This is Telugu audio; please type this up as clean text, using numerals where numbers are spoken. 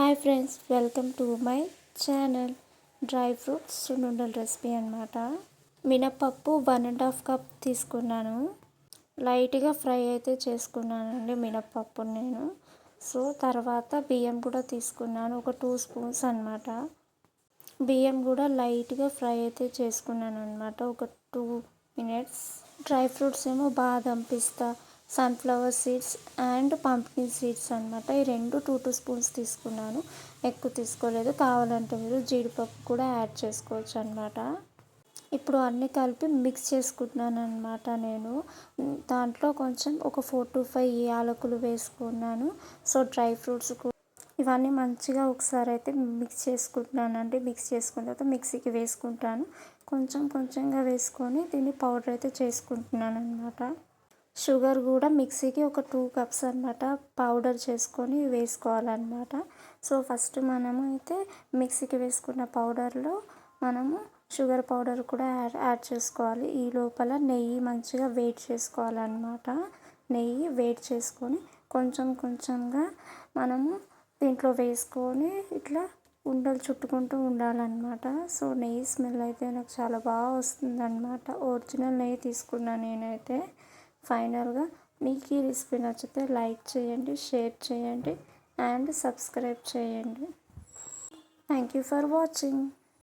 Hi friends, welcome to my channel. Dry fruits సున్నుండల రెసిపీ అనమాట. మినపప్పు 1.5 కప్ తీసుకున్నాను. లైట్గా ఫ్రై అయితే చేసుకున్నానండి మినపప్పుని నేను. సో తర్వాత బియ్యం కూడా తీసుకున్నాను, ఒక 2 స్పూన్స్ అనమాట. బియ్యం కూడా లైట్గా ఫ్రై అయితే చేసుకున్నాను అనమాట, ఒక 2 మినిట్స్. డ్రై ఫ్రూట్స్ ఏమో బాదం, పిస్తా, sunflower seeds and pumpkin seeds అనమాట. ఈ రెండు 2 స్పూన్స్ తీసుకున్నాను, ఎక్కువ తీసుకోలేదు. కావాలంటే మీరు జీడిపప్పు కూడా యాడ్ చేసుకోవచ్చు అనమాట. ఇప్పుడు అన్నీ కలిపి మిక్స్ చేసుకుంటున్నాను అనమాట నేను. దాంట్లో కొంచెం ఒక 4 to 5 యాలకులు వేసుకున్నాను. సో డ్రై ఫ్రూట్స్ ఇవన్నీ మంచిగా ఒకసారి అయితే మిక్స్ చేసుకుంటున్నానండి. మిక్స్ చేసుకున్న తర్వాత మిక్సీకి వేసుకుంటాను. కొంచెం కొంచెంగా వేసుకొని దీన్ని పౌడర్ అయితే చేసుకుంటున్నాను అనమాట. షుగర్ కూడా మిక్సీకి ఒక 2 కప్స్ అనమాట పౌడర్ చేసుకొని వేసుకోవాలన్నమాట. సో ఫస్ట్ మనము అయితే మిక్సీకి వేసుకున్న పౌడర్లో మనము షుగర్ పౌడర్ కూడా యాడ్ చేసుకోవాలి. ఈ లోపల నెయ్యి మంచిగా వేడి చేసుకోవాలన్నమాట. నెయ్యి వేడి చేసుకొని కొంచెం కొంచెంగా మనము దీంట్లో వేసుకొని ఇట్లా ఉండలు చుట్టుకుంటూ ఉండాలన్నమాట. సో నెయ్యి స్మెల్ అయితే నాకు చాలా బాగా వస్తుందన్నమాట. ఒరిజినల్ నెయ్యి తీసుకున్నాను నేనైతే. ఫైనల్గా మీకు ఈ రెసిపీ నచ్చితే లైక్ చేయండి, షేర్ చేయండి అండ్ సబ్స్క్రైబ్ చేయండి. Thank you for watching.